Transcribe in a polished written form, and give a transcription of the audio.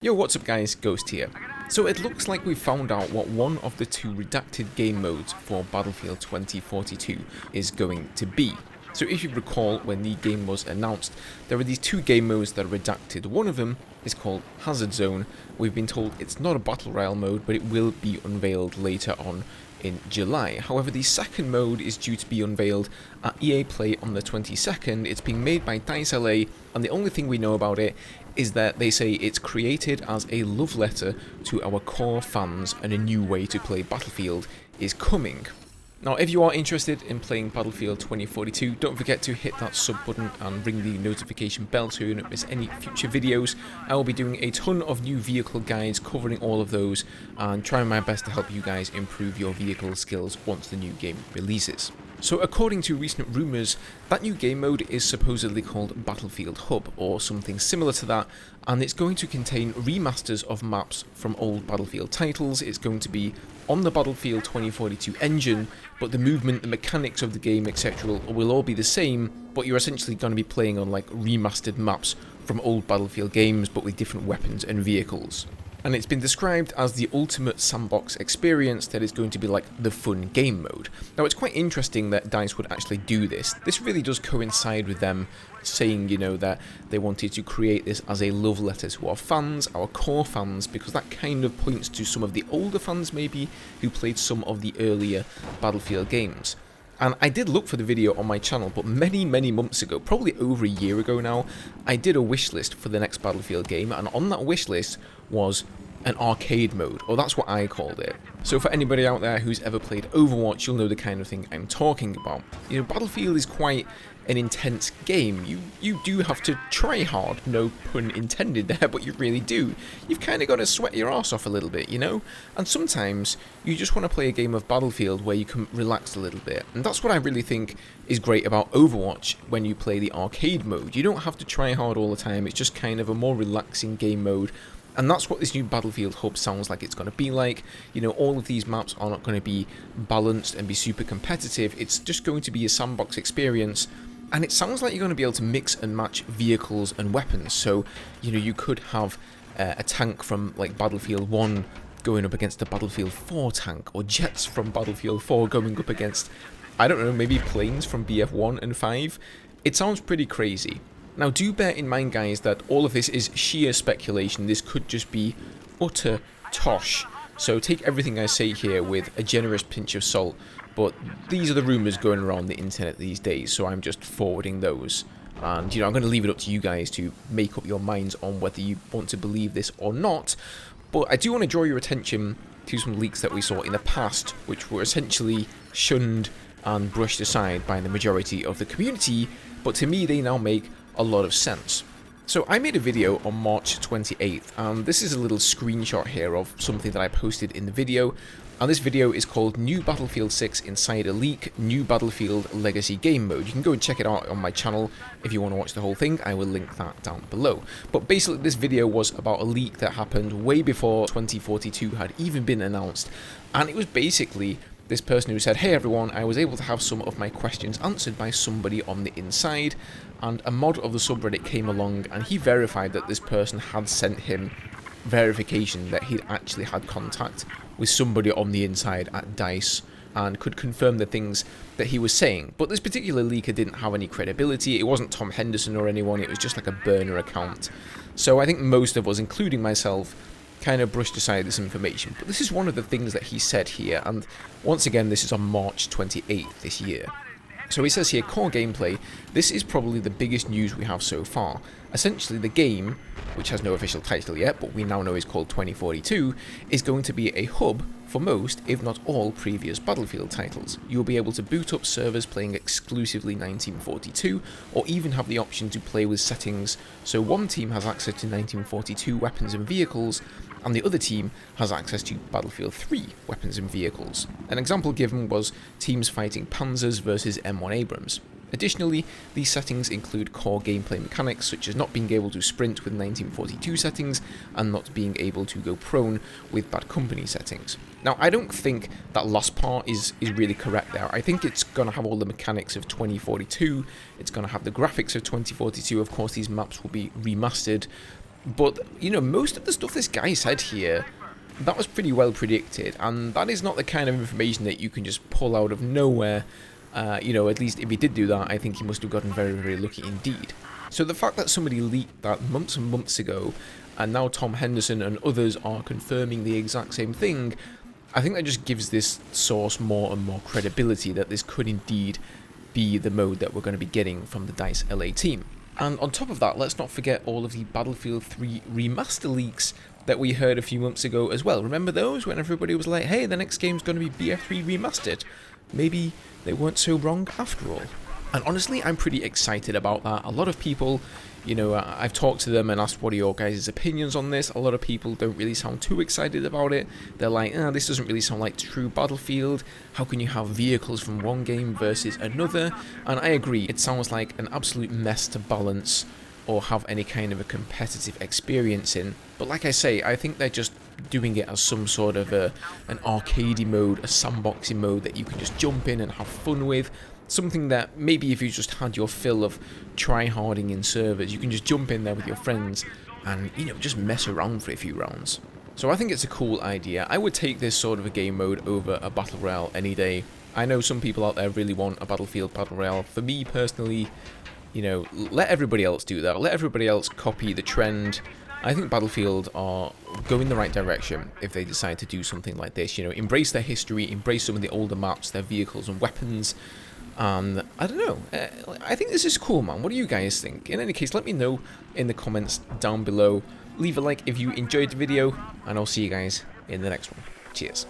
Yo, what's up guys, Ghost here. So it looks like we found out what one of the two redacted game modes for Battlefield 2042 is going to be. So if you recall, when the game was announced, there were these two game modes that are redacted. One of them is called Hazard Zone. We've been told it's not a Battle Royale mode, but it will be unveiled later on in July. However, the second mode is due to be unveiled at EA Play on the 22nd. It's being made by DICE LA, and the only thing we know about it is that they say it's created as a love letter to our core fans and a new way to play Battlefield is coming. Now, if you are interested in playing Battlefield 2042, don't forget to hit that sub button and ring the notification bell so you don't miss any future videos. I will be doing a ton of new vehicle guides covering all of those and trying my best to help you guys improve your vehicle skills once the new game releases. So according to recent rumours, that new game mode is supposedly called Battlefield Hub or something similar to that, and it's going to contain remasters of maps from old Battlefield titles. It's going to be on the Battlefield 2042 engine, but the movement, the mechanics of the game, etc. will all be the same, but you're essentially going to be playing on like remastered maps from old Battlefield games, but with different weapons and vehicles. And it's been described as the ultimate sandbox experience that is going to be like the fun game mode. Now, it's quite interesting that DICE would actually do this. This really does coincide with them saying, you know, that they wanted to create this as a love letter to our fans, our core fans, because that kind of points to some of the older fans maybe who played some of the earlier Battlefield games. And I did look for the video on my channel, but many months ago, probably over a year ago now, I did a wish list for the next Battlefield game, and on that wish list was an arcade mode, or that's what I called it. So for anybody out there who's ever played Overwatch, you'll know the kind of thing I'm talking about. You know, Battlefield is quite an intense game. You do have to try hard, no pun intended there, but you really do. You've kind of got to sweat your arse off a little bit, you know? And sometimes you just want to play a game of Battlefield where you can relax a little bit. And that's what I really think is great about Overwatch when you play the arcade mode. You don't have to try hard all the time, it's just kind of a more relaxing game mode. And that's what this new Battlefield Hub sounds like it's going to be like. You know, all of these maps are not going to be balanced and be super competitive. It's just going to be a sandbox experience. And it sounds like you're going to be able to mix and match vehicles and weapons. So, you know, you could have a tank from like Battlefield 1 going up against a Battlefield 4 tank, or jets from Battlefield 4 going up against, I don't know, maybe planes from BF1 and 5. It sounds pretty crazy. Now, do bear in mind, guys, that all of this is sheer speculation. This could just be utter tosh. So take everything I say here with a generous pinch of salt. But these are the rumours going around the internet these days, so I'm just forwarding those. And, you know, I'm going to leave it up to you guys to make up your minds on whether you want to believe this or not. But I do want to draw your attention to some leaks that we saw in the past, which were essentially shunned and brushed aside by the majority of the community, but to me they now make a lot of sense. So I made a video on March 28th, and this is a little screenshot here of something that I posted in the video. And this video is called New Battlefield 6 Insider Leak, New Battlefield Legacy Game Mode. You can go and check it out on my channel if you want to watch the whole thing. I will link that down below. But basically this video was about a leak that happened way before 2042 had even been announced. And it was basically this person who said, hey everyone, I was able to have some of my questions answered by somebody on the inside, and a mod of the subreddit came along and he verified that this person had sent him verification that he'd actually had contact with somebody on the inside at DICE and could confirm the things that he was saying. But this particular leaker didn't have any credibility. It wasn't Tom Henderson or anyone, it was just like a burner account. So I think most of us, including myself, kind of brushed aside this information. But this is one of the things that he said here, and once again this is on March 28th this year. So he says here, core gameplay, this is probably the biggest news we have so far. Essentially the game, which has no official title yet, but we now know is called 2042, is going to be a hub for most, if not all, previous Battlefield titles. You'll be able to boot up servers playing exclusively 1942, or even have the option to play with settings, so one team has access to 1942 weapons and vehicles, and the other team has access to Battlefield 3 weapons and vehicles. An example given was teams fighting Panzers versus M1 Abrams. Additionally, these settings include core gameplay mechanics such as not being able to sprint with 1942 settings and not being able to go prone with Bad Company settings. Now, I don't think that last part is really correct there. I think it's going to have all the mechanics of 2042, it's going to have the graphics of 2042, of course these maps will be remastered, But, you know, most of the stuff this guy said here, that was pretty well predicted, and that is not the kind of information that you can just pull out of nowhere. You know, at least if he did do that, I think he must have gotten very, very lucky indeed. So the fact that somebody leaked that months and months ago, and now Tom Henderson and others are confirming the exact same thing, I think that just gives this source more and more credibility that this could indeed be the mode that we're going to be getting from the DICE LA team. And on top of that, let's not forget all of the Battlefield 3 Remaster leaks that we heard a few months ago as well. Remember those, when everybody was like, hey, the next game's going to be BF3 Remastered? Maybe they weren't so wrong after all. And honestly, I'm pretty excited about that. A lot of people, you know, I've talked to them and asked what are your guys' opinions on this. A lot of people don't really sound too excited about it. They're like, this doesn't really sound like true Battlefield. How can you have vehicles from one game versus another? And I agree, it sounds like an absolute mess to balance or have any kind of a competitive experience in. But like I say, I think they're just doing it as some sort of an arcadey mode, a sandboxing mode that you can just jump in and have fun with. Something that maybe if you just had your fill of try-harding in servers, you can just jump in there with your friends and, you know, just mess around for a few rounds. So I think it's a cool idea. I would take this sort of a game mode over a Battle Royale any day. I know some people out there really want a Battlefield Battle Royale. For me personally, you know, let everybody else do that. Let everybody else copy the trend. I think Battlefield are going the right direction if they decide to do something like this. You know, embrace their history, embrace some of the older maps, their vehicles and weapons. And I don't know, I think this is cool, man. What do you guys think? In any case, let me know in the comments down below. Leave a like if you enjoyed the video, and I'll see you guys in the next one. Cheers.